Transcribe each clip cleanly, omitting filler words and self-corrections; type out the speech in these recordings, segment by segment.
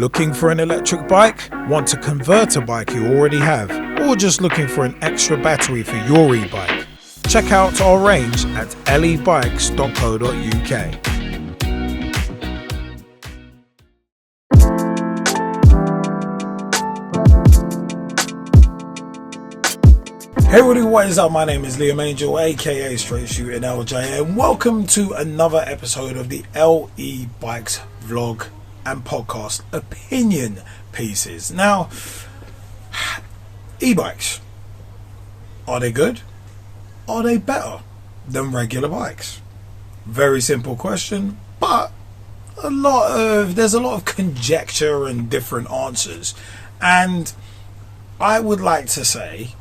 Looking for an electric bike? Want to convert a bike you already have? Or just looking for an extra battery for your e-bike? Check out our range at e-bikes.co.uk. Hey everybody, what is up? My name is Liam Angel, aka Straight Shooting LJ, and welcome to another episode of the E-Bikes vlog and podcast opinion pieces. Now, e-bikes, are they good? Are they better than regular bikes? Very simple question, but there's a lot of conjecture and different answers. And I would like to say,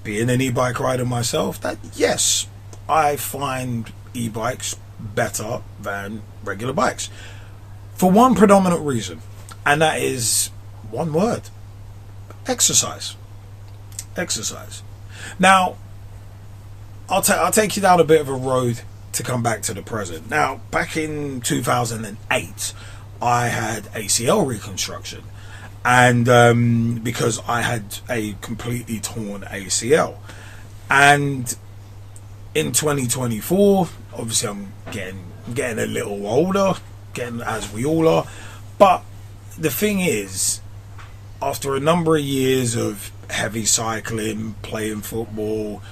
being an e-bike rider myself, that yes, I find e-bikes better than regular bikes for one predominant reason, and that is one word: exercise. Now, I'll take you down a bit of a road to come back to the present. Now, back in 2008, I had ACL reconstruction. And because I had a completely torn ACL, and in 2024, obviously I'm getting a little older, getting as we all are. But the thing is, after a number of years of heavy cycling, playing football,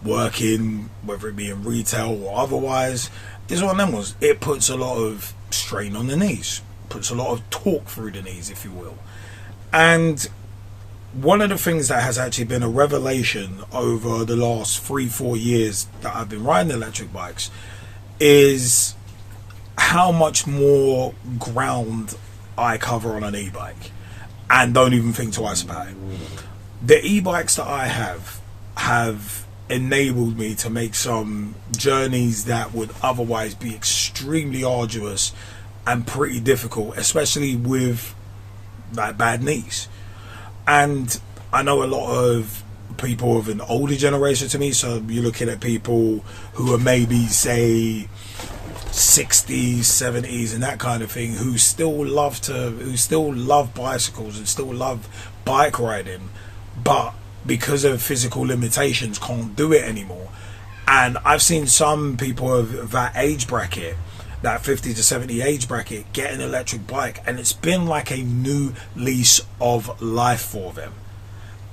working, whether it be in retail or otherwise, this one of them was, it puts a lot of strain on the knees, puts a lot of torque through the knees, if you will. And one of the things that has actually been a revelation over the last 3-4 years that I've been riding electric bikes is how much more ground I cover on an e-bike, and don't even think twice about it. The e-bikes that I have enabled me to make some journeys that would otherwise be extremely arduous and pretty difficult, especially with like bad knees. And I know a lot of people of an older generation to me, so you're looking at people who are maybe say 60s, 70s and that kind of thing, who still love bicycles and still love bike riding, but because of physical limitations can't do it anymore. And I've seen some people of that age bracket, that 50 to 70 age bracket, get an electric bike, and it's been like a new lease of life for them.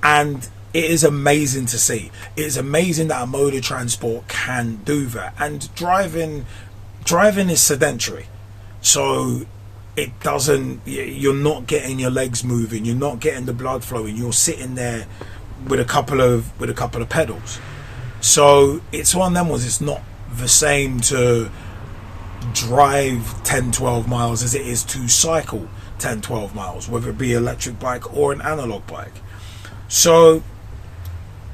And it is amazing to see. It is amazing that a mode of transport can do that. And driving is sedentary, so it doesn't, you're not getting your legs moving, you're not getting the blood flowing, you're sitting there with a couple of pedals. So it's one of them ones, it's not the same to drive 10-12 miles as it is to cycle 10-12 miles, whether it be an electric bike or an analog bike. So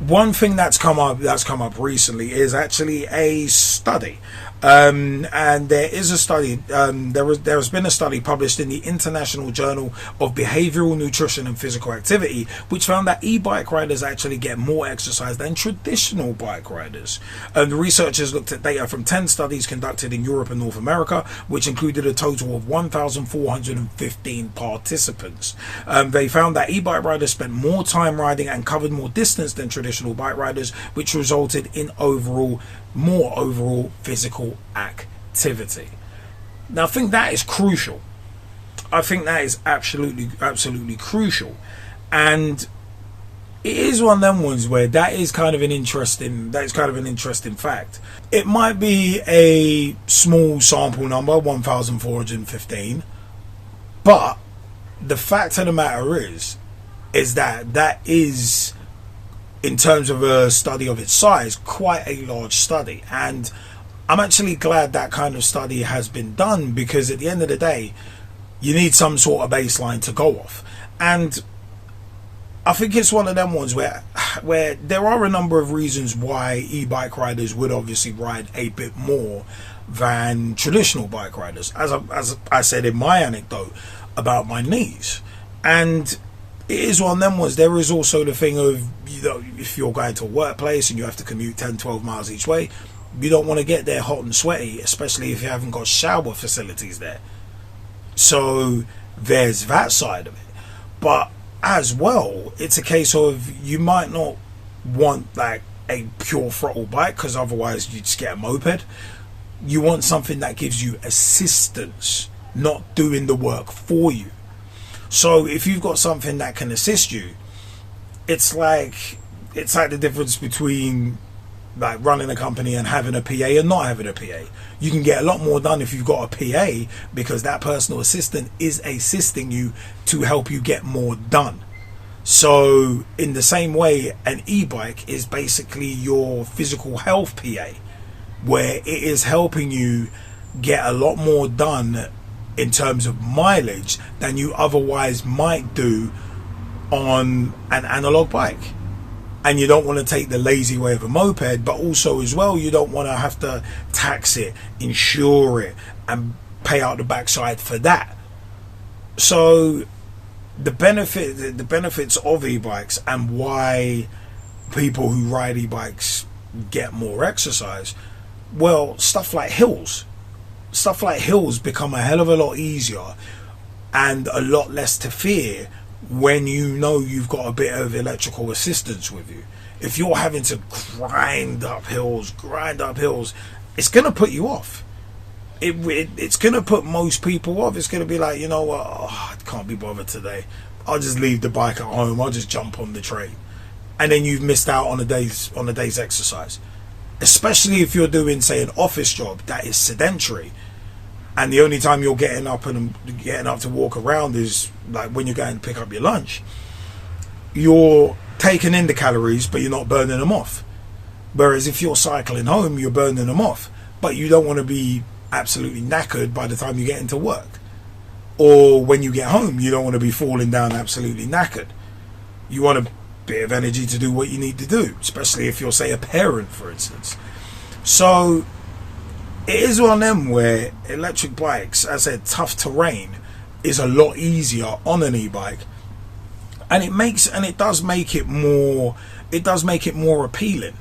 one thing that's come up recently is actually a study, and there is a study. There has been a study published in the International Journal of Behavioral Nutrition and Physical Activity, which found that e-bike riders actually get more exercise than traditional bike riders. The researchers looked at data from 10 studies conducted in Europe and North America, which included a total of 1,415 participants. They found that e-bike riders spent more time riding and covered more distance than traditional bike riders, which resulted in more overall physical activity. Now, I think that is crucial. I think that is absolutely crucial, and it is one of them ones where that is kind of an interesting fact. It might be a small sample number, 1,415, but the fact of the matter is that is, in terms of a study of its size, quite a large study. And I'm actually glad that kind of study has been done, because at the end of the day, you need some sort of baseline to go off. And I think it's one of them ones where there are a number of reasons why e-bike riders would obviously ride a bit more than traditional bike riders, as I said in my anecdote about my knees. And it is one of them ones. There is also the thing of, you know, if you're going to a workplace and you have to commute 10-12 miles each way, you don't want to get there hot and sweaty, especially if you haven't got shower facilities there. So there's that side of it. But as well, it's a case of you might not want like a pure throttle bike, because otherwise you'd just get a moped. You want something that gives you assistance, not doing the work for you. So if you've got something that can assist you, it's like the difference between like running a company and having a PA and not having a PA. You can get a lot more done if you've got a PA, because that personal assistant is assisting you to help you get more done. So in the same way, an e-bike is basically your physical health PA, where it is helping you get a lot more done in terms of mileage than you otherwise might do on an analog bike. And you don't want to take the lazy way of a moped, but also as well, you don't want to have to tax it, insure it, and pay out the backside for that. So the benefits of e-bikes and why people who ride e-bikes get more exercise, well, stuff like hills become a hell of a lot easier and a lot less to fear when you know you've got a bit of electrical assistance with you. If you're having to grind up hills, it's going to put you off. It's going to put most people off. It's going to be like, you know what, I can't be bothered today. I'll just leave the bike at home. I'll just jump on the train. And then you've missed out on a day's exercise. Especially if you're doing, say, an office job that is sedentary, and the only time you're getting up to walk around is like when you're going to pick up your lunch. You're taking in the calories, but you're not burning them off. Whereas if you're cycling home, you're burning them off, but you don't want to be absolutely knackered by the time you get into work. Or when you get home, you don't want to be falling down absolutely knackered. You want a bit of energy to do what you need to do, especially if you're, say, a parent, for instance. So it is one of them where electric bikes, as I said, tough terrain is a lot easier on an e-bike, and it does make it more appealing.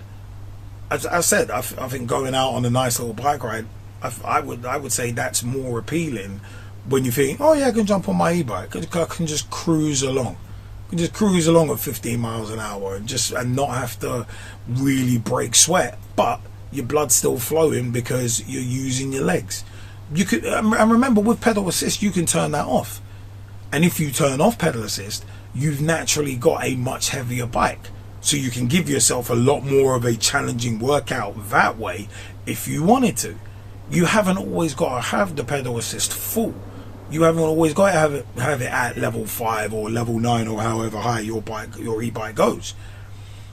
As I said, I think going out on a nice little bike ride, I would say that's more appealing when you think, oh yeah, I can jump on my e-bike, I can just cruise along. At 15 miles an hour and not have to really break sweat, but your blood's still flowing because you're using your legs. You could, and remember, with pedal assist, you can turn that off. And if you turn off pedal assist, you've naturally got a much heavier bike. So you can give yourself a lot more of a challenging workout that way if you wanted to. You haven't always got to have the pedal assist full. You haven't always got to have it at level 5 or level 9 or however high your e-bike goes.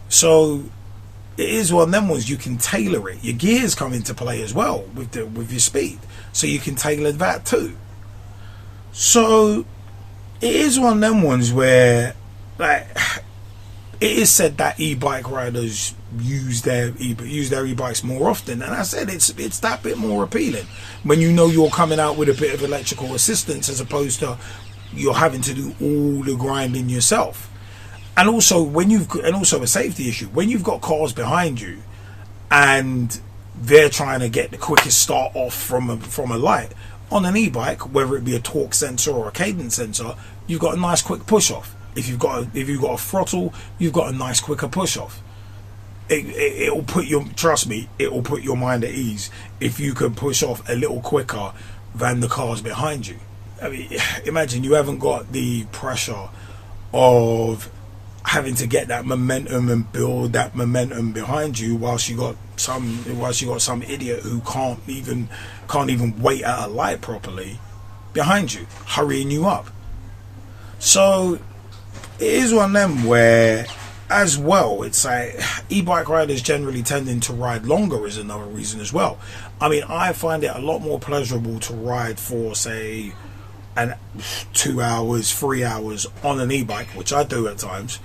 So it is one of them ones you can tailor it. Your gears come into play as well with your speed, so you can tailor that too. So it is one of them ones where, like, it is said that e-bike riders use their e-bikes more often, and I said it's that bit more appealing when you know you're coming out with a bit of electrical assistance as opposed to you're having to do all the grinding yourself. And also a safety issue when you've got cars behind you and they're trying to get the quickest start off from a light. On an e-bike, whether it be a torque sensor or a cadence sensor, you've got a nice quick push off. If you've got a throttle, you've got a nice quicker push off. It'll put your mind at ease if you can push off a little quicker than the cars behind you. I mean, imagine you haven't got the pressure of having to get that momentum and build that momentum behind you whilst you got some idiot who can't even wait at a light properly behind you, hurrying you up. So it is one of them where, as well, it's like e-bike riders generally tending to ride longer is another reason as well. I mean, I find it a lot more pleasurable to ride for, say, 2 hours, 3 hours on an e-bike, which I do at times.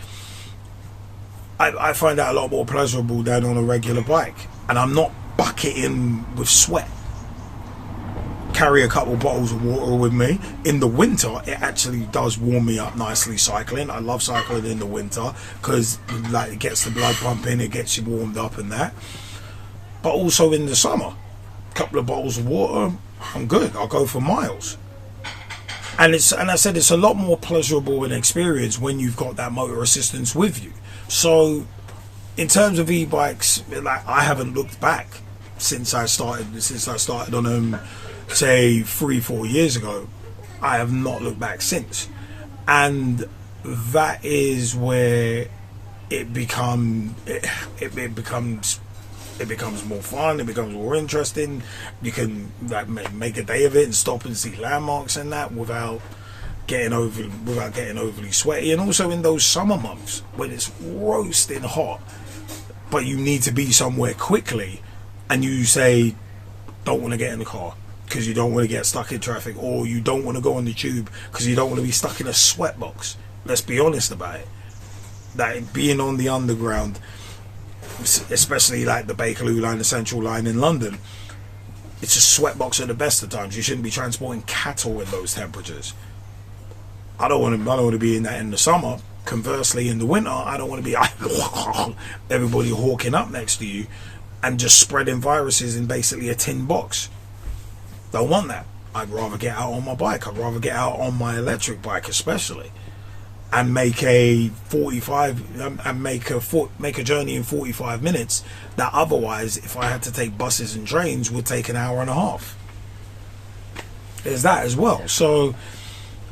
I find that a lot more pleasurable than on a regular bike, and I'm not bucketing with sweat. Carry a couple bottles of water with me. In the winter, it actually does warm me up nicely cycling. I love cycling in the winter because, like, it gets the blood pumping, it gets you warmed up and that. But also in the summer, a couple of bottles of water, I'm good. I'll go for miles. And I said it's a lot more pleasurable an experience when you've got that motor assistance with you. So in terms of e-bikes, like, I haven't looked back since I started on them, say 3-4 years ago. I have not looked back since, and that is where it becomes more fun. It becomes more interesting. You can like make a day of it and stop and see landmarks and that without getting overly sweaty. And also in those summer months when it's roasting hot, but you need to be somewhere quickly, and you say don't want to get in the car because you don't want to get stuck in traffic, or you don't want to go on the tube because you don't want to be stuck in a sweat box. Let's be honest about it. That being on the underground, especially like the Bakerloo line, the Central line in London, it's a sweat box at the best of times. You shouldn't be transporting cattle in those temperatures. I don't want to be in that in the summer. Conversely, in the winter, I don't want to be everybody hawking up next to you and just spreading viruses in basically a tin box. Don't want that. I'd rather get out on my bike. I'd rather get out on my electric bike, especially, and make a journey in 45 minutes that otherwise, if I had to take buses and trains, would take an hour and a half. There's that as well. So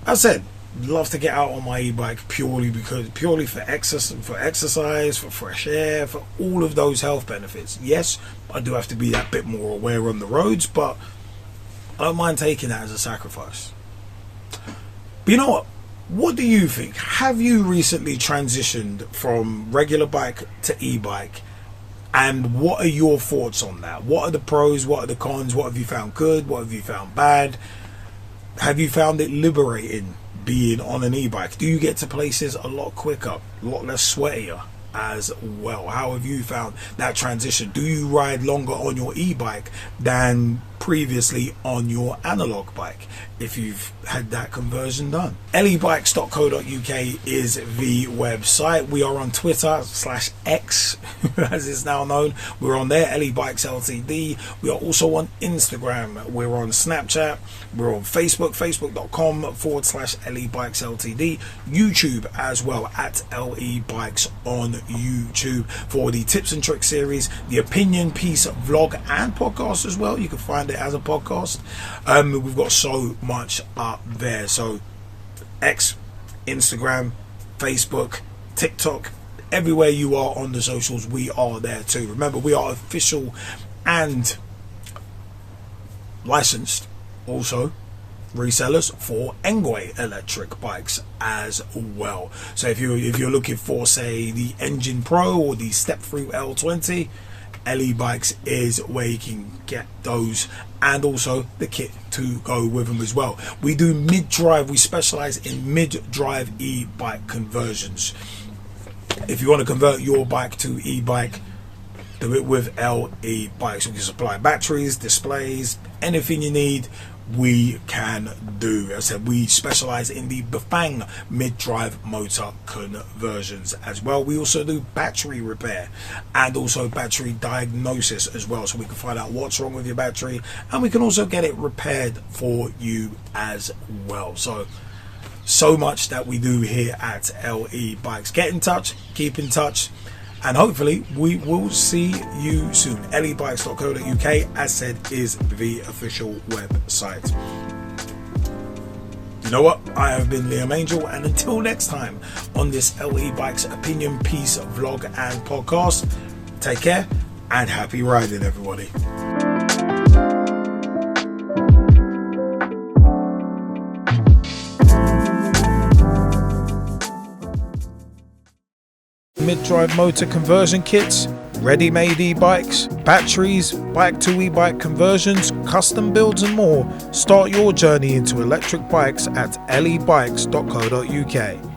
I said, love to get out on my e-bike purely for exercise, for fresh air, for all of those health benefits. Yes, I do have to be that bit more aware on the roads, but I don't mind taking that as a sacrifice. But you know what? What do you think? Have you recently transitioned from regular bike to e-bike? And what are your thoughts on that? What are the pros? What are the cons? What have you found good? What have you found bad? Have you found it liberating being on an e-bike? Do you get to places a lot quicker, a lot less sweatier as well? How have you found that transition? Do you ride longer on your e-bike than previously on your analog bike, if you've had that conversion done? lebikes.co.uk is the website. We are on Twitter /X as it's now known. We're on there, LE-Bikes Ltd. We are also on Instagram. We're on Snapchat. We're on Facebook, facebook.com/LE-Bikes Ltd. YouTube as well, at LE-Bikes on YouTube, for the tips and tricks series, the opinion piece vlog and podcast as well. You can find it as a podcast. We've got so much up there. So X, Instagram, Facebook, TikTok, everywhere you are on the socials, we are there too. Remember, we are official and licensed also resellers for engwe electric bikes as well. So if you're looking for, say, the Engine Pro or the Step Through L20, LE-Bikes is where you can get those, and also the kit to go with them as well. We do mid-drive. We specialize in mid-drive e-bike conversions. If you want to convert your bike to e-bike, do it with LE-Bikes. We can supply batteries, displays, anything you need, we can do. As I said, we specialize in the Bafang mid-drive motor conversions as well. We also do battery repair and also battery diagnosis as well, so we can find out what's wrong with your battery, and we can also get it repaired for you as well. So much that we do here at LE-Bikes. Get in touch, keep in touch, and hopefully we will see you soon. lebikes.co.uk, as said, is the official website. You know what? I have been Liam Angel, and until next time on this LE-Bikes opinion piece vlog and podcast, take care and happy riding, everybody. Mid-drive motor conversion kits, ready-made e-bikes, batteries, bike to e-bike conversions, custom builds and more. Start your journey into electric bikes at lebikes.co.uk.